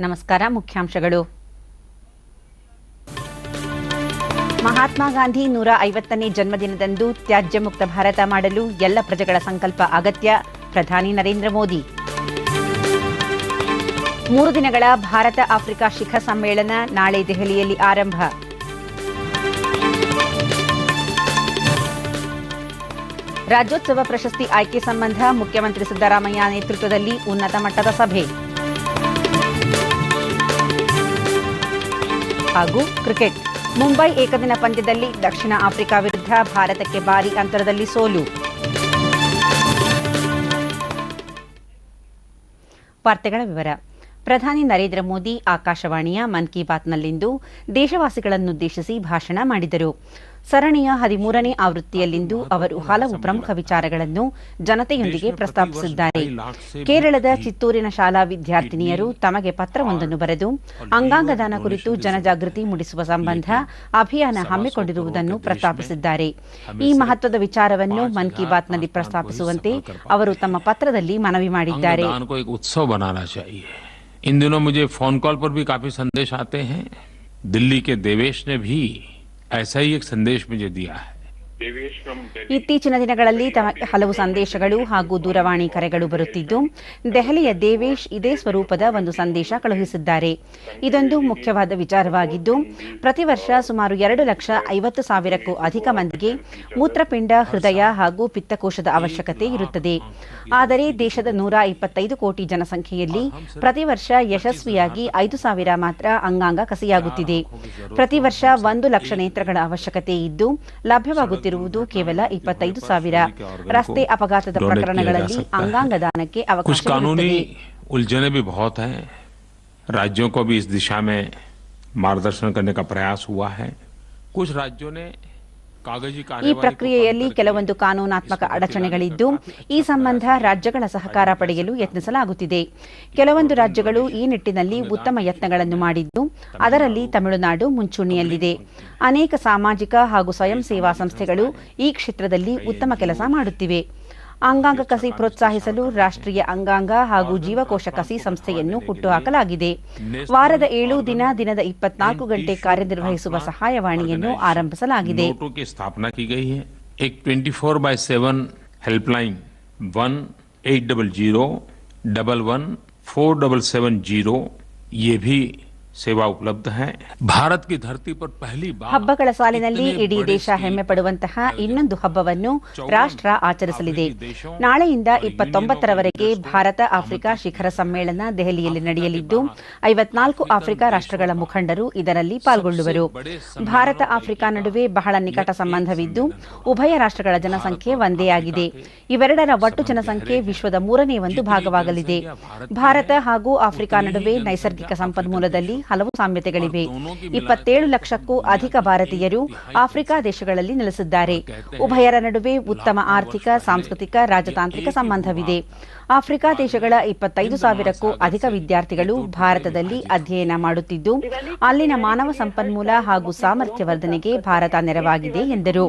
ನಮಸ್ಕಾರ. ಮುಖ್ಯಾಂಶಗಳು. ಮಹಾತ್ಮ ಗಾಂಧಿ 150ನೇ ಜನ್ಮದಿನದಂದು ತ್ಯಾಜ್ಯ ಮುಕ್ತ ಭಾರತ ಮಾಡಲು ಎಲ್ಲ ಪ್ರಜೆಗಳ ಸಂಕಲ್ಪ ಅಗತ್ಯ. ಪ್ರಧಾನಿ ನರೇಂದ್ರ ಮೋದಿ. 3 ದಿನಗಳ ಭಾರತ ಆಫ್ರಿಕಾ ಶಿಖರ ಸಮ್ಮೇಳನ ನಾಳೆ ದೆಹಲಿಯಲ್ಲಿ ಆರಂಭ. ರಾಜ್ಯೋತ್ಸವ ಪ್ರಶಸ್ತಿ ಆಯ್ಕೆ ಸಂಬಂಧ ಮುಖ್ಯಮಂತ್ರಿ ಸಿದ್ದರಾಮಯ್ಯ ನೇತೃತ್ವದಲ್ಲಿ ಉನ್ನತ ಮಟ್ಟದ ಸಭೆ. ಹಾಗೂ ಕ್ರಿಕೆಟ್. ಮುಂಬೈ ಏಕದಿನ ಪಂದ್ಯದಲ್ಲಿ ದಕ್ಷಿಣ ಆಫ್ರಿಕಾ ವಿರುದ್ಧ ಭಾರತಕ್ಕೆ ಭಾರೀ ಅಂತರದಲ್ಲಿ ಸೋಲು. ವಾರ್ತೆಗಳ ವಿವರ. ಪ್ರಧಾನಿ ನರೇಂದ್ರ ಮೋದಿ ಆಕಾಶವಾಣಿಯ ಮನ್ ಕಿ ಬಾತ್ನಲ್ಲಿಂದು ದೇಶವಾಸಿಗಳನ್ನುದ್ದೇಶಿಸಿ ಭಾಷಣ ಮಾಡಿದರು. ಸರಣಿಯ 13ನೇ ಆವೃತ್ತಿಯಲ್ಲಿಂದು ಅವರು ಹಲವು ಪ್ರಮುಖ ವಿಚಾರಗಳನ್ನು ಜನತೆಯೊಂದಿಗೆ ಪ್ರಸ್ತಾಪಿಸಿದ್ದಾರೆ. ಕೇರಳದ ಚಿತ್ತೂರಿನ ಶಾಲಾ ವಿದ್ಯಾರ್ಥಿನಿಯರು ತಮಗೆ ಪತ್ರವೊಂದನ್ನು ಬರೆದು ಅಂಗಾಂಗ ದಾನ ಕುರಿತು ಜನಜಾಗೃತಿ ಮೂಡಿಸುವ ಸಂಬಂಧ ಅಭಿಯಾನ ಹಮ್ಮಿಕೊಂಡಿರುವುದನ್ನು ಪ್ರಸ್ತಾಪಿಸಿದ್ದಾರೆ. ಈ ಮಹತ್ವದ ವಿಚಾರವನ್ನು ಮನ್ ಕಿ ಬಾತ್ನಲ್ಲಿ ಪ್ರಸ್ತಾಪಿಸುವಂತೆ ಅವರು ತಮ್ಮ ಪತ್ರದಲ್ಲಿ ಮನವಿ ಮಾಡಿದ್ದಾರೆ. इन दिनों मुझे फोन कॉल पर भी काफी संदेश आते हैं. दिल्ली के देवेश ने भी ऐसा ही एक संदेश मुझे दिया है. ಇತ್ತೀಚಿನ ದಿನಗಳಲ್ಲಿ ತಮಗೆ ಹಲವು ಸಂದೇಶಗಳು ಹಾಗೂ ದೂರವಾಣಿ ಕರೆಗಳು ಬರುತ್ತಿದ್ದು, ದೆಹಲಿಯ ದೇವೇಶ್ ಇದೇ ಸ್ವರೂಪದ ಒಂದು ಸಂದೇಶ ಕಳುಹಿಸಿದ್ದಾರೆ. ಇದೊಂದು ಮುಖ್ಯವಾದ ವಿಚಾರವಾಗಿದ್ದು, ಪ್ರತಿ ವರ್ಷ ಸುಮಾರು 2,50,000ಕ್ಕೂ ಅಧಿಕ ಮಂದಿಗೆ ಮೂತ್ರಪಿಂಡ, ಹೃದಯ ಹಾಗೂ ಪಿತ್ತಕೋಶದ ಅವಶ್ಯಕತೆ ಇರುತ್ತದೆ. ಆದರೆ ದೇಶದ 125 ಕೋಟಿ ಜನಸಂಖ್ಯೆಯಲ್ಲಿ ಪ್ರತಿ ವರ್ಷ ಯಶಸ್ವಿಯಾಗಿ 5,000 ಮಾತ್ರ ಅಂಗಾಂಗ ಕಸಿಯಾಗುತ್ತಿದೆ. ಪ್ರತಿ ವರ್ಷ 1 ಲಕ್ಷ ನೇತ್ರಗಳ ಅವಶ್ಯಕತೆ ಇದ್ದು, ಲಭ್ಯವಾಗುತ್ತಿರುವುದು ಕೇವಲ 25,000. ರಸ್ತೆ ಅಪಘಾತದ ಪ್ರಕರಣಗಳಲ್ಲಿ ಅಂಗಾಂಗ ದಾನಕ್ಕೆ ಅವಕಾಶ कानूनी उलझने भी बहुत हैं. राज्यों को भी इस दिशा में मार्गदर्शन करने का प्रयास हुआ है. कुछ राज्यों ने ಈ ಪ್ರಕ್ರಿಯೆಯಲ್ಲಿ ಕೆಲವೊಂದು ಕಾನೂನಾತ್ಮಕ ಅಡಚಣೆಗಳಿದ್ದು, ಈ ಸಂಬಂಧ ರಾಜ್ಯಗಳ ಸಹಕಾರ ಪಡೆಯಲು ಯತ್ನಿಸಲಾಗುತ್ತಿದೆ. ಕೆಲವೊಂದು ರಾಜ್ಯಗಳು ಈ ನಿಟ್ಟಿನಲ್ಲಿ ಉತ್ತಮ ಯತ್ನಗಳನ್ನು ಮಾಡಿದ್ದು, ಅದರಲ್ಲಿ ತಮಿಳುನಾಡು ಮುಂಚೂಣಿಯಲ್ಲಿದೆ. ಅನೇಕ ಸಾಮಾಜಿಕ ಹಾಗೂ ಸ್ವಯಂ ಸೇವಾ ಸಂಸ್ಥೆಗಳು ಈ ಕ್ಷೇತ್ರದಲ್ಲಿ ಉತ್ತಮ ಕೆಲಸ ಮಾಡುತ್ತಿವೆ. ಅಂಗಾಂಗ ಕಸಿ ಪ್ರೋತ್ಸಾಹಿಸಲು ರಾಷ್ಟ್ರೀಯ ಅಂಗಾಂಗ ಹಾಗೂ ಜೀವಕೋಶ ಕಸಿ ಸಂಸ್ಥೆಯನ್ನು ಹುಟ್ಟುಹಾಕಲಾಗಿದೆ. ವಾರದ 7 ದಿನ, ದಿನದ 24 ಗಂಟೆ ಕಾರ್ಯನಿರ್ವಹಿಸುವ ಸಹಾಯವಾಣಿಯನ್ನು ಆರಂಭಿಸಲಾಗಿದೆ. 24/7 हेल्पलाइन 1-800-11-47770 ये भी ಸೇವಾ ಉಪಲಬ್ಧ है. ಭಾರತ की धरती पर पहली बार ಹಬ್ಬಗಳ ಸಾಲಿನಲ್ಲಿ ಇಡೀ ದೇಶ ಹೆಮ್ಮೆ ಪಡುವಂತಹ ಇನ್ನೊಂದು ಹಬ್ಬವನ್ನು ರಾಷ್ಟ್ರ ಆಚರಿಸಲಿದೆ. ನಾಳೆಯಿಂದ 29ರವರೆಗೆ ಭಾರತ ಆಫ್ರಿಕಾ ಶಿಖರ ಸಮ್ಮೇಳನ ದೆಹಲಿಯಲ್ಲಿ ನಡೆಯಲಿದ್ದು, 54 ಆಫ್ರಿಕಾ ರಾಷ್ಟ್ರಗಳ ಮುಖಂಡರು ಇದರಲ್ಲಿ ಪಾಲ್ಗೊಳ್ಳುವರು. ಭಾರತ ಆಫ್ರಿಕಾ ನಡುವೆ ಬಹಳ ನಿಕಟ ಸಂಬಂಧವಿದ್ದು, ಉಭಯ ರಾಷ್ಟ್ರಗಳ ಜನಸಂಖ್ಯೆ ಒಂದೇ ಆಗಿದೆ. ಇವೆರಡರ ಒಟ್ಟು ಜನಸಂಖ್ಯೆ ವಿಶ್ವದ 3ನೇ ಒಂದು ಭಾಗವಾಗಲಿದೆ. ಭಾರತ ಹಾಗೂ ಆಫ್ರಿಕಾ ನಡುವೆ ನೈಸರ್ಗಿಕ ಸಂಪನ್ಮೂಲದಲ್ಲಿ ಹಲವು ಸಾಮ್ಯತೆಗಳಿವೆ. 27 ಲಕ್ಷಕ್ಕೂ ಅಧಿಕ ಭಾರತೀಯರು ಆಫ್ರಿಕಾ ದೇಶಗಳಲ್ಲಿ ನೆಲೆಸಿದ್ದಾರೆ. ಉಭಯರ ನಡುವೆ ಉತ್ತಮ ಆರ್ಥಿಕ, ಸಾಂಸ್ಕೃತಿಕ, ರಾಜತಾಂತ್ರಿಕ ಸಂಬಂಧವಿದೆ. ಆಫ್ರಿಕಾ ದೇಶಗಳ 25,000ಕ್ಕೂ ಅಧಿಕ ವಿದ್ಯಾರ್ಥಿಗಳು ಭಾರತದಲ್ಲಿ ಅಧ್ಯಯನ ಮಾಡುತ್ತಿದ್ದು, ಅಲ್ಲಿನ ಮಾನವ ಸಂಪನ್ಮೂಲ ಹಾಗೂ ಸಾಮರ್ಥ್ಯ ವರ್ಧನೆಗೆ ಭಾರತ ನೆರವಾಗಿದೆ ಎಂದರು.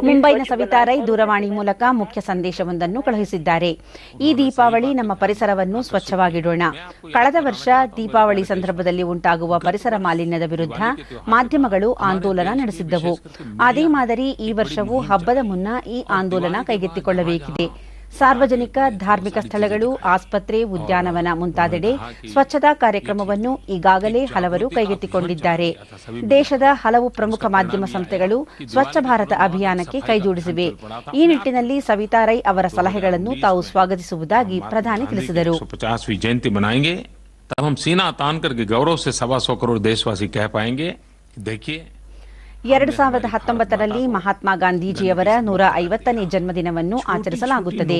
ಮುಂಬೈನ ಸವಿತಾ ರೈ ದೂರವಾಣಿ ಮೂಲಕ ಮುಖ್ಯ ಸಂದೇಶವೊಂದನ್ನು ಕಳುಹಿಸಿದ್ದಾರೆ. ಈ ದೀಪಾವಳಿ ನಮ್ಮ ಪರಿಸರವನ್ನು ಸ್ವಚ್ಛವಾಗಿಡೋಣ. ಕಳೆದ ವರ್ಷ ದೀಪಾವಳಿ ಸಂದರ್ಭದಲ್ಲಿ ಉಂಟಾಗುವ ಪರಿಸರ ಮಾಲಿನ್ಯದ ವಿರುದ್ಧ ಮಾಧ್ಯಮಗಳು ಆಂದೋಲನ ನಡೆಸಿದ್ದವು. ಅದೇ ಮಾದರಿ ಈ ವರ್ಷವೂ ಹಬ್ಬದ ಮುನ್ನ ಈ ಆಂದೋಲನ ಕೈಗೆತ್ತಿಕೊಳ್ಳಬೇಕಿದೆ. ಸಾರ್ವಜನಿಕ, ಧಾರ್ಮಿಕ ಸ್ಥಳಗಳು, ಆಸ್ಪತ್ರೆ, ಉದ್ಯಾನವನ ಮುಂತಾದೆಡೆ ಸ್ವಚ್ಛತಾ ಕಾರ್ಯಕ್ರಮವನ್ನು ಈಗಾಗಲೇ ಹಲವರು ಕೈಗೆತ್ತಿಕೊಂಡಿದ್ದಾರೆ. ದೇಶದ ಹಲವು ಪ್ರಮುಖ ಮಾಧ್ಯಮ ಸಂಸ್ಥೆಗಳು ಸ್ವಚ್ಛ ಭಾರತ ಅಭಿಯಾನಕ್ಕೆ ಕೈಜೋಡಿಸಿವೆ. ಈ ನಿಟ್ಟಿನಲ್ಲಿ ಸವಿತಾ ರೈ ಅವರ ಸಲಹೆಗಳನ್ನು ತಾವು ಸ್ವಾಗತಿಸುವುದಾಗಿ ಪ್ರಧಾನಿ ತಿಳಿಸಿದರು. 50वीं जयंती मनाएंगे तब हम सीना तान करके गौरव से 125 करोड़ देशवासी कह पाएंगे, देखिए 2019ರಲ್ಲಿ ಮಹಾತ್ಮ ಗಾಂಧೀಜಿಯವರ 150ನೇ ಜನ್ಮದಿನವನ್ನು ಆಚರಿಸಲಾಗುತ್ತದೆ.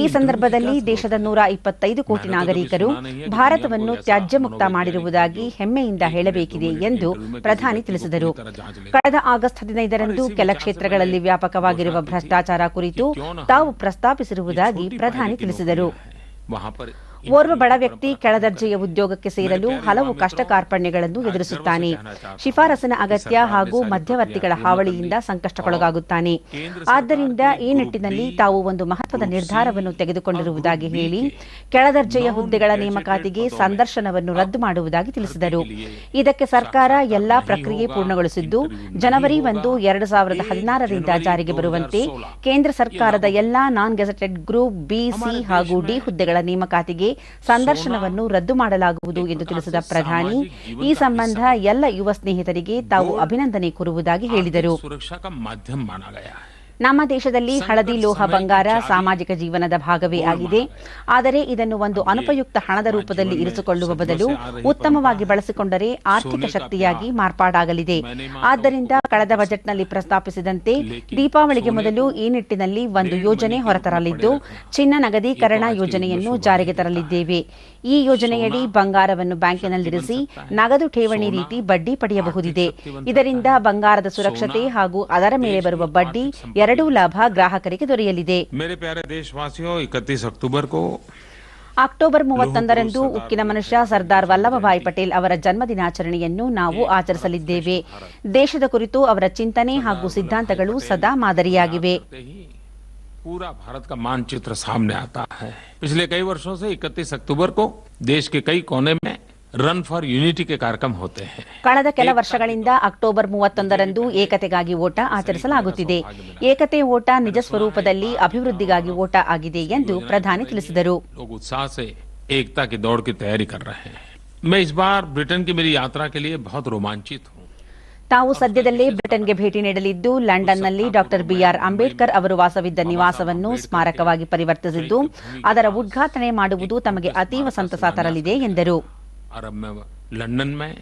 ಈ ಸಂದರ್ಭದಲ್ಲಿ ದೇಶದ 125 ಕೋಟಿ ನಾಗರಿಕರು ಭಾರತವನ್ನು ತ್ಯಾಜ್ಯ ಮುಕ್ತ ಮಾಡಿರುವುದಾಗಿ ಹೆಮ್ಮೆಯಿಂದ ಹೇಳಬೇಕಿದೆ ಎಂದು ಪ್ರಧಾನಿ ತಿಳಿಸಿದರು. ಕಳೆದ ಆಗಸ್ಟ್ 15ರಂದು ಕೆಲ ಕ್ಷೇತ್ರಗಳಲ್ಲಿ ವ್ಯಾಪಕವಾಗಿರುವ ಭ್ರಷ್ಟಾಚಾರ ಕುರಿತು ತಾವು ಪ್ರಸ್ತಾಪಿಸಿರುವುದಾಗಿ ಪ್ರಧಾನಿ ತಿಳಿಸಿದರು. ಓರ್ವ ಬಡ ವ್ಯಕ್ತಿ ಕೆಳದರ್ಜೆಯ ಉದ್ಯೋಗಕ್ಕೆ ಸೇರಲು ಹಲವು ಕಷ್ಟ ಕಾರ್ಪಣ್ಯಗಳನ್ನು ಎದುರಿಸುತ್ತಾನೆ. ಶಿಫಾರಸಿನ ಅಗತ್ಯ ಹಾಗೂ ಮಧ್ಯವರ್ತಿಗಳ ಹಾವಳಿಯಿಂದ ಸಂಕಷ್ಟಕ್ಕೊಳಗಾಗುತ್ತಾನೆ. ಆದ್ದರಿಂದ ಈ ನಿಟ್ಟಿನಲ್ಲಿ ತಾವು ಒಂದು ಮಹತ್ವದ ನಿರ್ಧಾರವನ್ನು ತೆಗೆದುಕೊಂಡಿರುವುದಾಗಿ ಹೇಳಿ ಕೆಳದರ್ಜೆಯ ಹುದ್ದೆಗಳ ನೇಮಕಾತಿಗೆ ಸಂದರ್ಶನವನ್ನು ರದ್ದು ಮಾಡುವುದಾಗಿ ತಿಳಿಸಿದರು. ಇದಕ್ಕೆ ಸರ್ಕಾರ ಎಲ್ಲಾ ಪ್ರಕ್ರಿಯೆ ಪೂರ್ಣಗೊಳಿಸಿದ್ದು ಜನವರಿ 1, 2016ರಿಂದ ಜಾರಿಗೆ ಬರುವಂತೆ ಕೇಂದ್ರ ಸರ್ಕಾರದ ಎಲ್ಲಾ ನಾನ್ ಗೆಜೆಟೆಡ್ ಗ್ರೂಪ್ ಬಿ, ಸಿ ಹಾಗೂ ಡಿ ಹುದ್ದೆಗಳ ನೇಮಕಾತಿಗೆ ಸಂದರ್ಶನವನ್ನು ರದ್ದು ಮಾಡಲಾಗುವುದು ಎಂದು ತಿಳಿಸಿದ ಪ್ರಧಾನಿ, ಈ ಸಂಬಂಧ ಎಲ್ಲ ಯುವ ಸ್ನೇಹಿತರಿಗೆ ತಾವು ಅಭಿನಂದನೆ ಕೋರುವುದಾಗಿ ಹೇಳಿದರು. ನಮ್ಮ ದೇಶದಲ್ಲಿ ಹಳದಿ ಲೋಹ ಬಂಗಾರ ಸಾಮಾಜಿಕ ಜೀವನದ ಭಾಗವೇ ಆಗಿದೆ. ಆದರೆ ಇದನ್ನು ಒಂದು ಅನುಪಯುಕ್ತ ಹಣದ ರೂಪದಲ್ಲಿ ಇರಿಸಿಕೊಳ್ಳುವ ಬದಲು ಉತ್ತಮವಾಗಿ ಬಳಸಿಕೊಂಡರೆ ಆರ್ಥಿಕ ಶಕ್ತಿಯಾಗಿ ಮಾರ್ಪಾಡಾಗಲಿದೆ. ಆದ್ದರಿಂದ ಕಳೆದ ಬಜೆಟ್ನಲ್ಲಿ ಪ್ರಸ್ತಾಪಿಸಿದಂತೆ ದೀಪಾವಳಿಗೆ ಮೊದಲು ಈ ನಿಟ್ಟಿನಲ್ಲಿ ಒಂದು ಯೋಜನೆ ಹೊರತರಲಿದ್ದು ಚಿನ್ನ ನಗದೀಕರಣ ಯೋಜನೆಯನ್ನು ಜಾರಿಗೆ ತರಲಿದ್ದೇವೆ. ಈ ಯೋಜನೆಯಡಿ ಬಂಗಾರವನ್ನು ಬ್ಯಾಂಕಿನಲ್ಲಿರಿಸಿ ನಗದು ಠೇವಣಿ ರೀತಿ ಬಡ್ಡಿ ಪಡೆಯಬಹುದಿದೆ. ಇದರಿಂದ ಬಂಗಾರದ ಸುರಕ್ಷತೆ ಹಾಗೂ ಅದರ ಮೇಲೆ ಬರುವ ಬಡ್ಡಿ ಎರಡೂ ಲಾಭ ಗ್ರಾಹಕರಿಗೆ ದೊರೆಯಲಿದೆ. ಅಕ್ಟೋಬರ್ 31ರಂದು ಉಕ್ಕಿನ ಮನುಷ್ಯ ಸರ್ದಾರ್ ವಲ್ಲಭಭಾಯಿ ಪಟೇಲ್ ಅವರ ಜನ್ಮದಿನಾಚರಣೆಯನ್ನು ನಾವು ಆಚರಿಸಲಿದ್ದೇವೆ. ದೇಶದ ಕುರಿತು ಅವರ ಚಿಂತನೆ ಹಾಗೂ ಸಿದ್ಧಾಂತಗಳು ಸದಾ ಮಾದರಿಯಾಗಿವೆ. पूरा भारत का मानचित्र सामने आता है. पिछले कई वर्षों से 31 अक्टूबर को देश के कई कोने में ರನ್ ಫಾರ್ ಯೂನಿಟಿ ಕೆ ಕಾರ್ಯಕ್ರಮ ಹೋತೆ ಹೈ. ಕಳೆದ ಕೆಲ ವರ್ಷಗಳಿಂದ ಅಕ್ಟೋಬರ್ 31ರಂದು ಏಕತೆಗಾಗಿ ಓಟ ಆಚರಿಸಲಾಗುತ್ತಿದೆ. ಏಕತೆ ಓಟ ನಿಜ ಸ್ವರೂಪದಲ್ಲಿ ಅಭಿವೃದ್ಧಿಗಾಗಿ ಓಟ ಆಗಿದೆ ಎಂದು ಪ್ರಧಾನಿ ತಿಳಿಸಿದರು. लोग उत्साह से एकता की दौड़ की तैयारी कर रहे हैं. मैं इस बार ब्रिटेन की मेरी यात्रा के लिए बहुत रोमांचित हूं. ತಾವು ಸದ್ಯದಲ್ಲೇ ಬ್ರಿಟನ್ಗೆ ಭೇಟಿ ನೀಡಲಿದ್ದು ಲಂಡನ್ನಲ್ಲಿ ಡಾಕ್ಟರ್ ಬಿಆರ್ ಅಂಬೇಡ್ಕರ್ ಅವರು ವಾಸವಿದ್ದ ನಿವಾಸವನ್ನು ಸ್ಮಾರಕವಾಗಿ ಪರಿವರ್ತಿಸಿದ್ದು ಅದರ ಉದ್ಘಾಟನೆ ಮಾಡುವುದು ತಮಗೆ ಅತೀವ ಸಂತಸ ತರಲಿದೆ ಎಂದರು. लंदन में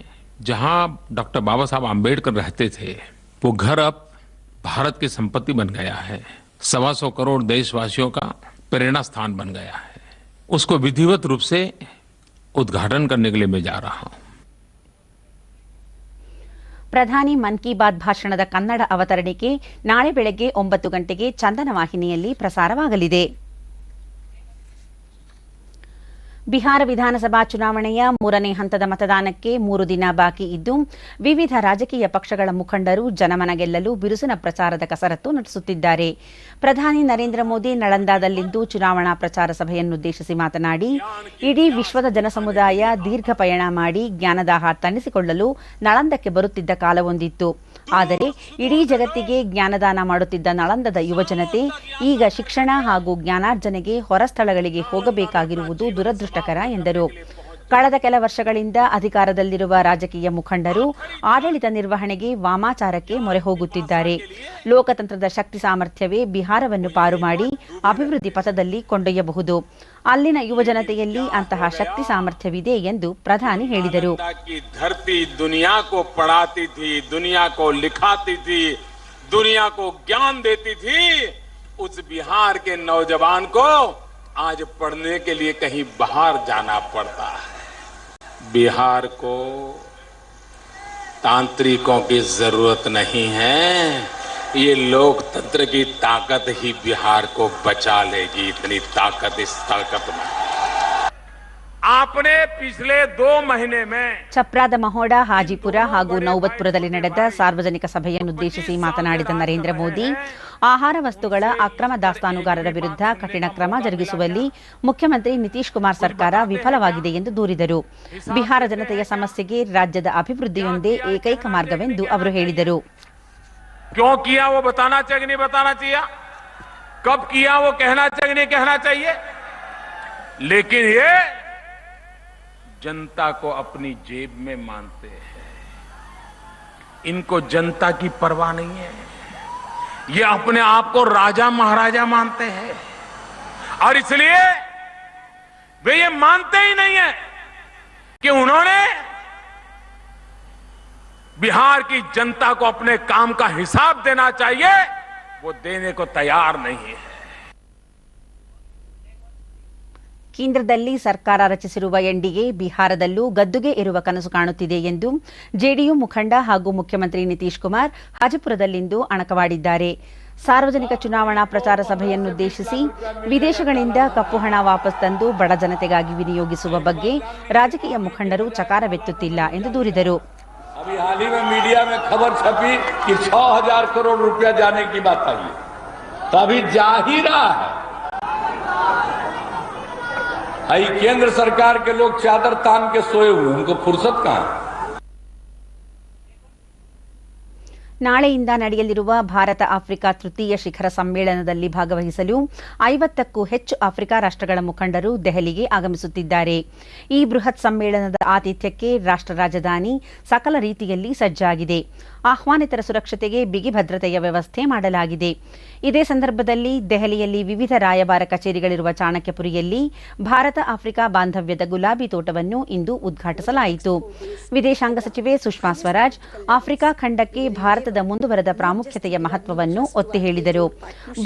जहां डॉक्टर बाबा साहब आम्बेडकर रहते थे वो घर अब भारत की संपत्ति बन गया है. 125 करोड़ देशवासियों का प्रेरणा स्थान बन गया है. उसको विधिवत रूप से उद्घाटन करने के लिए मैं जा रहा हूं. ಪ್ರಧಾನಿ ಮನ್ ಕಿ ಬಾತ್ ಭಾಷಣದ ಕನ್ನಡ ಅವತರಣಿಕೆ ನಾಳೆ ಬೆಳಗ್ಗೆ 9 ಗಂಟೆಗೆ ಚಂದನ ವಾಹಿನಿಯಲ್ಲಿ ಪ್ರಸಾರವಾಗಲಿದೆ. ಬಿಹಾರ ವಿಧಾನಸಭಾ ಚುನಾವಣೆಯ 3ನೇ ಹಂತದ ಮತದಾನಕ್ಕೆ 3 ದಿನ ಬಾಕಿ ಇದ್ದು ವಿವಿಧ ರಾಜಕೀಯ ಪಕ್ಷಗಳ ಮುಖಂಡರು ಜನಮನ ಗೆಲ್ಲಲು ಬಿರುಸಿನ ಪ್ರಚಾರದ ಕಸರತ್ತು ನಡೆಸುತ್ತಿದ್ದಾರೆ. ಪ್ರಧಾನಿ ನರೇಂದ್ರ ಮೋದಿ ನಳಂದಾದಲ್ಲಿಂದು ಚುನಾವಣಾ ಪ್ರಚಾರ ಸಭೆಯನ್ನುದ್ದೇಶಿಸಿ ಮಾತನಾಡಿ, ಇಡೀ ವಿಶ್ವದ ಜನಸಮುದಾಯ ದೀರ್ಘ ಪಯಣ ಮಾಡಿ ಜ್ಞಾನದಾಹ ತಣಿಸಿಕೊಳ್ಳಲು ನಳಂದಕ್ಕೆ ಬರುತ್ತಿದ್ದ ಕಾಲವೊಂದಿತ್ತು. ಆದರೆ ಇಡೀ ಜಗತ್ತಿಗೆ ಜ್ಞಾನದಾನ ಮಾಡುತ್ತಿದ್ದ ನಳಂದದ ಯುವಜನತೆ ಈಗ ಶಿಕ್ಷಣ ಹಾಗೂ ಜ್ಞಾನಾರ್ಜನೆಗೆ ಹೊರ ಸ್ಥಳಗಳಿಗೆ ಹೋಗಬೇಕಾಗಿರುವುದು ದುರದೃಷ್ಟಕರ ಎಂದರು. ಕಳೆದ ಕೆಲ ವರ್ಷಗಳಿಂದ ಅಧಿಕಾರದಲ್ಲಿರುವ ರಾಜಕೀಯ ಮುಖಂಡರು ಆಡಳಿತ ನಿರ್ವಹಣೆಗೆ ವಾಮಾಚಾರಕ್ಕೆ ಮೊರೆ ಹೋಗುತ್ತಿದ್ದಾರೆ. ಲೋಕತಂತ್ರದ ಶಕ್ತಿ ಸಾಮರ್ಥ್ಯವೇ ಬಿಹಾರವನ್ನು ಪಾರು ಮಾಡಿ ಅಭಿವೃದ್ಧಿ ಪಥದಲ್ಲಿ ಕೊಂಡೊಯ್ಯಬಹುದು. ಅಲ್ಲಿನ ಯುವಜನತೆಯಲ್ಲಿ ಅಂತಹ ಶಕ್ತಿ ಸಾಮರ್ಥ್ಯವಿದೆ ಎಂದು ಪ್ರಧಾನಿ ಹೇಳಿದರು. उस बिहार के नौजवान को आज पढ़ने के लिए कहीं बाहर जाना पड़ता है. बिहार को तांत्रिकों की जरूरत नहीं है. ये लोकतंत्र की ताकत ही बिहार को बचा लेगी. इतनी ताकत इस ताकत में आपने पिछले 2 महीने में ಛಪ್ರಾದ ಮಹೋಡ, ಹಾಜಿಪುರ ಹಾಗೂ ನೌಬತ್ಪುರದಲ್ಲಿ ನಡೆದ ಸಾರ್ವಜನಿಕ ಸಭೆಯನ್ನುದ್ದೇಶಿಸಿ ಮಾತನಾಡಿದ ನರೇಂದ್ರ ಮೋದಿ, ಆಹಾರ ವಸ್ತುಗಳ ಅಕ್ರಮ ದಾಸ್ತಾನುಗಾರರ ವಿರುದ್ಧ ಕಠಿಣ ಕ್ರಮ ಜರುಗಿಸುವಲ್ಲಿ ಮುಖ್ಯಮಂತ್ರಿ ನಿತೀಶ್ ಕುಮಾರ್ ಸರ್ಕಾರ ವಿಫಲವಾಗಿದೆ ಎಂದು ದೂರಿದರು. ಬಿಹಾರ ಜನತೆಯ ಸಮಸ್ಯೆಗೆ ರಾಜ್ಯದ ಅಭಿವೃದ್ಧಿಯೊಂದೇ ಏಕೈಕ ಮಾರ್ಗವೆಂದು ಅವರು ಹೇಳಿದರು. क्यों किया वो बताना चाहिए, नहीं बताना चाहिए, कब किया वो कहना चाहिए, नहीं कहना चाहिए. लेकिन ये जनता को अपनी जेब में मानते हैं. इनको जनता की परवाह नहीं है. ये अपने आप को राजा महाराजा मानते हैं और इसलिए वे ये मानते ही नहीं है कि उन्होंने बिहार की जनता को अपने काम का हिसाब देना चाहिए. वो देने को तैयार नहीं है. ಕೇಂದ್ರದಲ್ಲಿ ಸರ್ಕಾರ ರಚಿಸಿರುವ ಎನ್ಡಿಎ ಬಿಹಾರದಲ್ಲೂ ಗದ್ದುಗೆ ಇರುವ ಕನಸು ಕಾಣುತ್ತಿದೆ ಎಂದು ಜೆಡಿಯು ಮುಖಂಡ ಹಾಗೂ ಮುಖ್ಯಮಂತ್ರಿ ನಿತೀಶ್ ಕುಮಾರ್ ಹಾಜಿಪುರದಲ್ಲಿಂದು ಅಣಕವಾಡಿದ್ದಾರೆ. ಸಾರ್ವಜನಿಕ ಚುನಾವಣಾ ಪ್ರಚಾರ ಸಭೆಯನ್ನುದ್ದೇಶಿಸಿ ವಿದೇಶಗಳಿಂದ ಕಪ್ಪು ಹಣ ವಾಪಸ್ ತಂದು ಬಡ ಜನತೆಗಾಗಿ ವಿನಿಯೋಗಿಸುವ ಬಗ್ಗೆ ರಾಜಕೀಯ ಮುಖಂಡರು ಚಕಾರವೆತ್ತುತ್ತಿಲ್ಲ ಎಂದು ದೂರಿದರು. अभी हाल ही में मीडिया में खबर छपी कि 6,000 करोड़ रुपया जाने की बात आई, तो अभी जा ही रहा है। केंद्र सरकार के लोग चादर तान के सोए हुए, उनको फुर्सत कहां? ನಾಳೆಯಿಂದ ನಡೆಯಲಿರುವ ಭಾರತ ಆಫ್ರಿಕಾ ತೃತೀಯ ಶಿಖರ ಸಮ್ಮೇಳನದಲ್ಲಿ ಭಾಗವಹಿಸಲು 50ಕ್ಕೂ ಹೆಚ್ಚು ಆಫ್ರಿಕಾ ರಾಷ್ಟ್ರಗಳ ಮುಖಂಡರು ದೆಹಲಿಗೆ ಆಗಮಿಸುತ್ತಿದ್ದಾರೆ. ಈ ಬೃಹತ್ ಸಮ್ಮೇಳನದ ಆತಿಥ್ಯಕ್ಕೆ ರಾಷ್ಟ್ರ ರಾಜಧಾನಿ ಸಕಲ ರೀತಿಯಲ್ಲಿ ಸಜ್ಜಾಗಿದೆ. ಆಹ್ವಾನಿತರ ಸುರಕ್ಷತೆಗೆ ಬಿಗಿ ಭದ್ರತೆಯ ವ್ಯವಸ್ಥೆ ಮಾಡಲಾಗಿದೆ. ಇದೇ ಸಂದರ್ಭದಲ್ಲಿ ದೆಹಲಿಯಲ್ಲಿ ವಿವಿಧ ರಾಯಭಾರ ಕಚೇರಿಗಳಿರುವ ಚಾಣಕ್ಯಪುರಿಯಲ್ಲಿ ಭಾರತ ಆಫ್ರಿಕಾ ಬಾಂಧವ್ಯದ ಗುಲಾಬಿ ತೋಟವನ್ನು ಇಂದು ಉದ್ಘಾಟಿಸಲಾಯಿತು. ವಿದೇಶಾಂಗ ಸಚಿವೆ ಸುಷ್ಮಾ ಸ್ವರಾಜ್ ಆಫ್ರಿಕಾ ಖಂಡಕ್ಕೆ ಭಾರತದ ಮುಂದುವರೆದ ಪ್ರಾಮುಖ್ಯತೆಯ ಮಹತ್ವವನ್ನು ಒತ್ತಿ ಹೇಳಿದರು.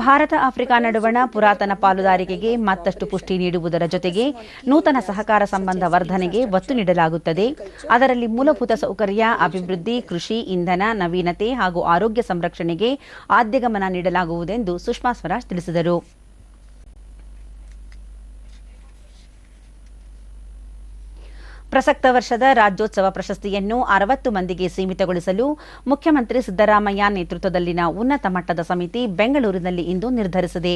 ಭಾರತ ಆಫ್ರಿಕಾ ನಡುವಣ ಪುರಾತನ ಪಾಲುದಾರಿಕೆಗೆ ಮತ್ತಷ್ಟು ಪುಷ್ಟಿ ನೀಡುವುದರ ಜೊತೆಗೆ ನೂತನ ಸಹಕಾರ ಸಂಬಂಧ ವರ್ಧನೆಗೆ ಒತ್ತು ನೀಡಲಾಗುತ್ತದೆ. ಅದರಲ್ಲಿ ಮೂಲಭೂತ ಸೌಕರ್ಯ ಅಭಿವೃದ್ಧಿ, ಕೃಷಿ, ಇಂಧನ, ನವೀನತೆ ಹಾಗೂ ಆರೋಗ್ಯ ಸಂರಕ್ಷಣೆಗೆ ಆದ್ಯಗಮನ ನೀಡಲಾಗುವುದೆಂದು ಸುಷ್ಮಾ ಸ್ವರಾಜ್ ತಿಳಿಸಿದರು. ಪ್ರಸಕ್ತ ವರ್ಷದ ರಾಜ್ಯೋತ್ಸವ ಪ್ರಶಸ್ತಿಯನ್ನು 60 ಮಂದಿಗೆ ಸೀಮಿತಗೊಳಿಸಲು ಮುಖ್ಯಮಂತ್ರಿ ಸಿದ್ದರಾಮಯ್ಯ ನೇತೃತ್ವದಲ್ಲಿನ ಉನ್ನತ ಮಟ್ಟದ ಸಮಿತಿ ಬೆಂಗಳೂರಿನಲ್ಲಿ ಇಂದು ನಿರ್ಧರಿಸಿದೆ.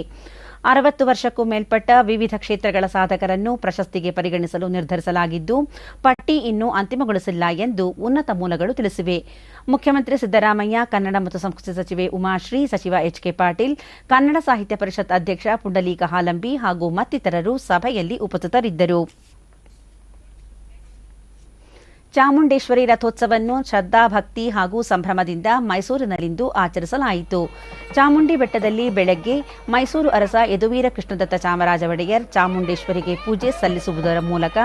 60 ವರ್ಷಕ್ಕೂ ಮೇಲ್ಪಟ್ಟ ವಿವಿಧ ಕ್ಷೇತ್ರಗಳ ಸಾಧಕರನ್ನು ಪ್ರಶಸ್ತಿಗೆ ಪರಿಗಣಿಸಲು ನಿರ್ಧರಿಸಲಾಗಿದ್ದು, ಪಟ್ಟಿ ಇನ್ನೂ ಅಂತಿಮಗೊಳಿಸಿಲ್ಲ ಎಂದು ಉನ್ನತ ಮೂಲಗಳು ತಿಳಿಸಿವೆ. ಮುಖ್ಯಮಂತ್ರಿ ಸಿದ್ದರಾಮಯ್ಯ, ಕನ್ನಡ ಮತ್ತು ಸಂಸ್ಕೃತಿ ಸಚಿವೆ ಉಮಾಶ್ರೀ, ಸಚಿವ ಎಚ್ಕೆ ಪಾಟೀಲ್, ಕನ್ನಡ ಸಾಹಿತ್ಯ ಪರಿಷತ್ ಅಧ್ಯಕ್ಷ ಪುಂಡಲೀಕ ಹಾಲಂಬಿ ಹಾಗೂ ಮತ್ತಿತರರು ಸಭೆಯಲ್ಲಿ ಉಪಸ್ಥಿತರಿದ್ದರು. ಚಾಮುಂಡೇಶ್ವರಿ ರಥೋತ್ಸವವನ್ನು ಶ್ರದ್ಧಾಭಕ್ತಿ ಹಾಗೂ ಸಂಭ್ರಮದಿಂದ ಮೈಸೂರಿನಲ್ಲಿಂದು ಆಚರಿಸಲಾಯಿತು. ಚಾಮುಂಡಿ ಬೆಟ್ಟದಲ್ಲಿ ಬೆಳಗ್ಗೆ ಮೈಸೂರು ಅರಸ ಯದುವೀರ ಕೃಷ್ಣದತ್ತ ಚಾಮರಾಜ ಒಡೆಯರ್ ಚಾಮುಂಡೇಶ್ವರಿಗೆ ಪೂಜೆ ಸಲ್ಲಿಸುವುದರ ಮೂಲಕ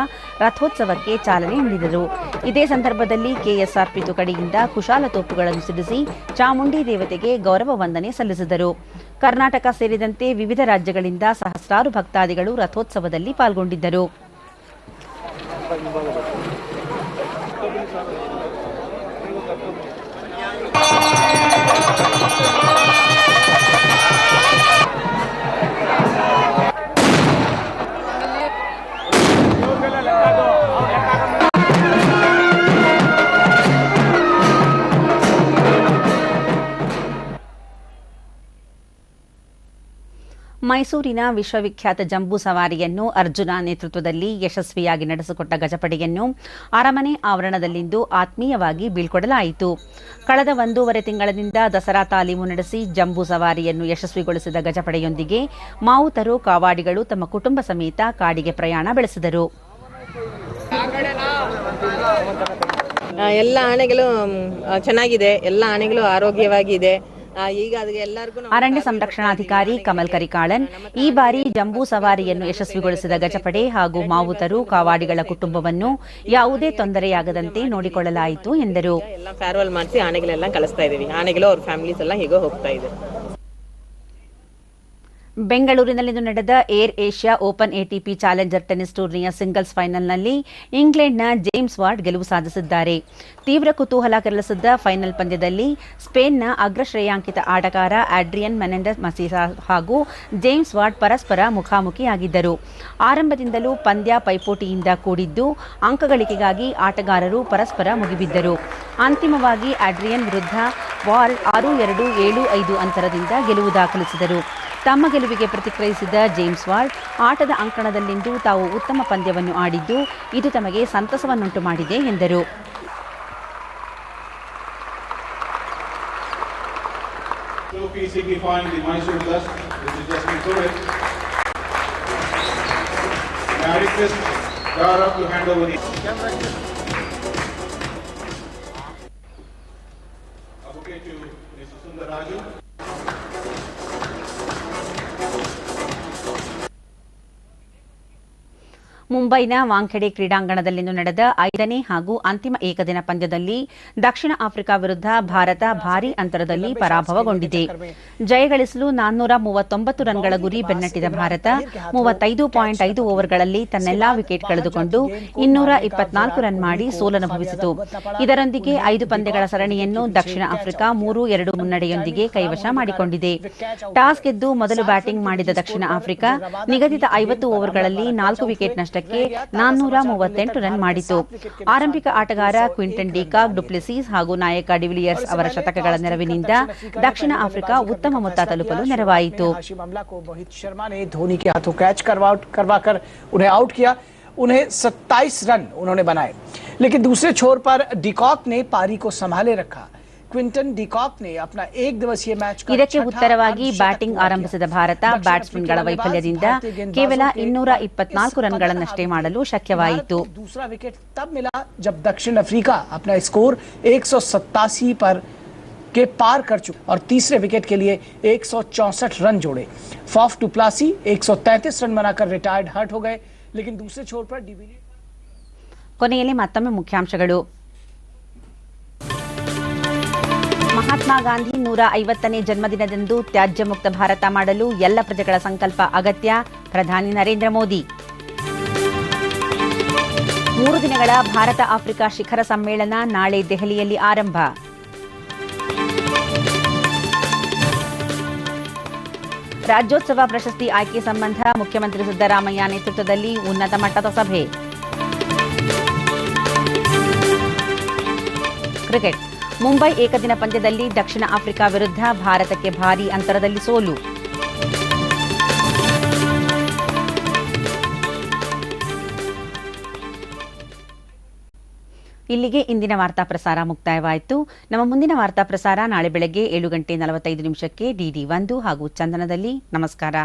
ರಥೋತ್ಸವಕ್ಕೆ ಚಾಲನೆ ನೀಡಿದರು. ಇದೇ ಸಂದರ್ಭದಲ್ಲಿ ಕೆಎಸ್ಆರ್ಪಿ ತುಕಡಿಯಿಂದ ಕುಶಾಲತೋಪುಗಳನ್ನು ಸಿಡಿಸಿ ಚಾಮುಂಡಿ ದೇವತೆಗೆ ಗೌರವ ವಂದನೆ ಸಲ್ಲಿಸಿದರು. ಕರ್ನಾಟಕ ಸೇರಿದಂತೆ ವಿವಿಧ ರಾಜ್ಯಗಳಿಂದ ಸಹಸ್ರಾರು ಭಕ್ತಾದಿಗಳು ರಥೋತ್ಸವದಲ್ಲಿ ಪಾಲ್ಗೊಂಡಿದ್ದರು. ಮೈಸೂರಿನ ವಿಶ್ವವಿಖ್ಯಾತ ಜಂಬೂ ಸವಾರಿಯನ್ನು ಅರ್ಜುನ ನೇತೃತ್ವದಲ್ಲಿ ಯಶಸ್ವಿಯಾಗಿ ನಡೆಸಿಕೊಟ್ಟ ಗಜಪಡೆಯನ್ನು ಅರಮನೆ ಆವರಣದಲ್ಲಿಂದು ಆತ್ಮೀಯವಾಗಿ ಬೀಳ್ಕೊಡಲಾಯಿತು. ಕಳೆದ 1.5 ತಿಂಗಳಿನಿಂದ ದಸರಾ ತಾಲೀಮು ನಡೆಸಿ ಜಂಬೂ ಸವಾರಿಯನ್ನು ಯಶಸ್ವಿಗೊಳಿಸಿದ ಗಜಪಡೆಯೊಂದಿಗೆ ಮಾವುತರು, ಕಾವಾಡಿಗಳು ತಮ್ಮ ಕುಟುಂಬ ಸಮೇತ ಕಾಡಿಗೆ ಪ್ರಯಾಣ ಬೆಳೆಸಿದರು. ಎಲ್ಲ ಆನೆಗಳು ಚೆನ್ನಾಗಿದೆ, ಎಲ್ಲ ಆನೆಗಳು ಆರೋಗ್ಯವಾಗಿದೆ. ಅರಣ್ಯ ಸಂರಕ್ಷಣಾಧಿಕಾರಿ ಕಮಲ್ ಕರಿಕಾಳನ್ ಈ ಬಾರಿ ಜಂಬೂ ಸವಾರಿಯನ್ನು ಯಶಸ್ವಿಗೊಳಿಸಿದ ಗಜಪಡೆ ಹಾಗೂ ಮಾವುತರು, ಕಾವಾಡಿಗಳ ಕುಟುಂಬವನ್ನು ಯಾವುದೇ ತೊಂದರೆಯಾಗದಂತೆ ನೋಡಿಕೊಳ್ಳಲಾಯಿತು ಎಂದರು. ಎಲ್ಲ ಫೇರ್ವೆಲ್ ಮಾಡಿಸಿ ಆನೆಗಳೆಲ್ಲ ಕಳಿಸ್ತಾ ಇದೀವಿ. ಆನೆಗಳು ಅವ್ರ ಫ್ಯಾಮಿಲೀಸ್ ಎಲ್ಲ ಹೀಗೆ ಹೋಗ್ತಾ ಇದೆ. ಬೆಂಗಳೂರಿನಲ್ಲಿಂದು ನಡೆದ air Asia open ATP challenger tennis ಟೂರ್ನಿಯ ಸಿಂಗಲ್ಸ್ ಫೈನಲ್ನಲ್ಲಿ ಇಂಗ್ಲೆಂಡ್ನ ಜೇಮ್ಸ್ ವಾರ್ಡ್ ಗೆಲುವು ಸಾಧಿಸಿದ್ದಾರೆ. ತೀವ್ರ ಕುತೂಹಲ ಕೆರಳಿಸಿದ್ದ ಫೈನಲ್ ಪಂದ್ಯದಲ್ಲಿ ಸ್ಪೇನ್ನ ಅಗ್ರ ಶ್ರೇಯಾಂಕಿತ ಆಟಗಾರ ಆಡ್ರಿಯನ್ ಮೆನೆಂಡೆಸ್ ಮಸೀಸಾ ಹಾಗೂ ಜೇಮ್ಸ್ ವಾರ್ಡ್ ಪರಸ್ಪರ ಮುಖಾಮುಖಿಯಾಗಿದ್ದರು. ಆರಂಭದಿಂದಲೂ ಪಂದ್ಯ ಪೈಪೋಟಿಯಿಂದ ಕೂಡಿದ್ದು, ಅಂಕಗಳಿಕೆಗಾಗಿ ಆಟಗಾರರು ಪರಸ್ಪರ ಮುಗಿಬಿದ್ದರು. ಅಂತಿಮವಾಗಿ ಆಡ್ರಿಯನ್ ವಿರುದ್ಧ ವಾರ್ಡ್ 6-2, 7-5 ಅಂತರದಿಂದ ಗೆಲುವು ದಾಖಲಿಸಿದರು. ತಮ್ಮ ಗೆಲುವಿಗೆ ಪ್ರತಿಕ್ರಿಯಿಸಿದ ಜೇಮ್ಸ್ ವಾರ್ಡ್, ಆಟದ ಅಂಕಣದಲ್ಲಿಂದು ತಾವು ಉತ್ತಮ ಪಂದ್ಯವನ್ನು ಆಡಿದ್ದು, ಇದು ತಮಗೆ ಸಂತಸವನ್ನುಂಟು ಮಾಡಿದೆ ಎಂದರು. ಮುಂಬೈನ ವಾಂಖೆಡೆ ಕ್ರೀಡಾಂಗಣದಲ್ಲಿಂದು ನಡೆದ 5ನೇ ಹಾಗೂ ಅಂತಿಮ ಏಕದಿನ ಪಂದ್ಯದಲ್ಲಿ ದಕ್ಷಿಣ ಆಫ್ರಿಕಾ ವಿರುದ್ಧ ಭಾರತ ಭಾರೀ ಅಂತರದಲ್ಲಿ ಪರಾಭವಗೊಂಡಿದೆ. ಜಯಗಳಿಸಲು 439 ರನ್ಗಳ ಗುರಿ ಬೆನ್ನಟ್ಟಿದ ಭಾರತ 35.5 ಓವರ್ಗಳಲ್ಲಿ ತನ್ನೆಲ್ಲಾ ವಿಕೆಟ್ ಕಳೆದುಕೊಂಡು 224 ರನ್ ಮಾಡಿ ಸೋಲನುಭವಿಸಿತು. ಇದರೊಂದಿಗೆ 5 ಪಂದ್ಯಗಳ ಸರಣಿಯನ್ನು ದಕ್ಷಿಣ ಆಫ್ರಿಕಾ 3-2 ಮುನ್ನಡೆಯೊಂದಿಗೆ ಕೈವಶ ಮಾಡಿಕೊಂಡಿದೆ. ಟಾಸ್ ಗೆದ್ದು ಮೊದಲು ಬ್ಯಾಟಿಂಗ್ ಮಾಡಿದ ದಕ್ಷಿಣ ಆಫ್ರಿಕಾ ನಿಗದಿತ 50 ಓವರ್ಗಳಲ್ಲಿ 4 ವಿಕೆಟ್ ನಷ್ಟಕ್ಕೆ 438 ರನ್ ಮಾಡಿತು. ಆರಂಭಿಕ ಆಟಗಾರ ಕ್ವಿಂಟನ್ ಡಿಕಾಕ್, ಡುಪ್ಲೆಸಿಸ್ ಹಾಗೂ ನಾಯಕ ಡಿವಿಲಿಯರ್ಸ್ ಅವರ ಶತಕಗಳ ನೆರವಿನಿಂದ ದಕ್ಷಿಣ ಆಫ್ರಿಕಾ ಉತ್ತಮ ಮೊತ್ತ ತಲುಪಲು ನೆರವಾಯಿತು. रोहित शर्मा ने धोनी के हाथों कैच करवाकर उन्हें आउट किया. उन्हें 27 रन उन्होंने बनाए, लेकिन दूसरे छोर पर डिकॉक ने पारी को संभाले रखा. ಕ್ವಿಂಟನ್ ಡಿಕಾಕ್ನೆ अपना ಏಕದಿವಸೀಯ ಮ್ಯಾಚ್ ಇದಕ್ಕೆ ಉತ್ತರವಾಗಿ ಬ್ಯಾಟಿಂಗ್ ಆರಂಭಿಸಿದ ಭಾರತ ಬ್ಯಾಟ್ಸ್ಮನ್ಗಳ ವೈಫಲ್ಯದಿಂದ ಕೇವಲ 224 ರನ್ಗಳನ್ನಷ್ಟೇ ಮಾಡಲು ಶಕ್ಯವಾಯಿತು. दूसरा विकेट तब मिला जब दक्षिण अफ्रीका अपना स्कोर 187 पर के पार कर चुका और तीसरे विकेट के लिए 164 रन जोड़े. फॉफ डुप्लासी 133 रन बनाकर रिटायर्ड हर्ट हो गए, लेकिन दूसरे छोर पर डिविलियर्स. ಕೊನೆಯಲ್ಲಿ ಮತ್ತೊಮ್ಮೆ ಮುಖ್ಯಾಂಶಗಳು. ಮಹಾತ್ಮ ಗಾಂಧಿ 150ನೇ ಜನ್ಮದಿನದಂದು ತ್ಯಾಜ್ಯ ಮುಕ್ತ ಭಾರತ ಮಾಡಲು ಎಲ್ಲ ಪ್ರಜೆಗಳ ಸಂಕಲ್ಪ ಅಗತ್ಯ, ಪ್ರಧಾನಿ ನರೇಂದ್ರ ಮೋದಿ. 3 ದಿನಗಳ ಭಾರತ ಆಫ್ರಿಕಾ ಶಿಖರ ಸಮ್ಮೇಳನ ನಾಳೆ ದೆಹಲಿಯಲ್ಲಿ ಆರಂಭ. ರಾಜ್ಯೋತ್ಸವ ಪ್ರಶಸ್ತಿ ಆಯ್ಕೆ ಸಂಬಂಧ ಮುಖ್ಯಮಂತ್ರಿ ಸಿದ್ದರಾಮಯ್ಯ ನೇತೃತ್ವದಲ್ಲಿ ಉನ್ನತ ಮಟ್ಟದ ಸಭೆ. ಕ್ರಿಕೆಟ್ ಮುಂಬೈ ಏಕದಿನ ಪಂದ್ಯದಲ್ಲಿ ದಕ್ಷಿಣ ಆಫ್ರಿಕಾ ವಿರುದ್ಧ ಭಾರತಕ್ಕೆ ಭಾರೀ ಅಂತರದಲ್ಲಿ ಸೋಲು. ಇಲ್ಲಿಗೆ ಇಂದಿನ ವಾರ್ತಾ ಪ್ರಸಾರ ಮುಕ್ತಾಯವಾಯಿತು. ನಮ್ಮ ಮುಂದಿನ ವಾರ್ತಾ ಪ್ರಸಾರ ನಾಳೆ ಬೆಳಗ್ಗೆ 7:45 ಡಿಡಿ 1 ಹಾಗೂ ಚಂದನದಲ್ಲಿ. ನಮಸ್ಕಾರ.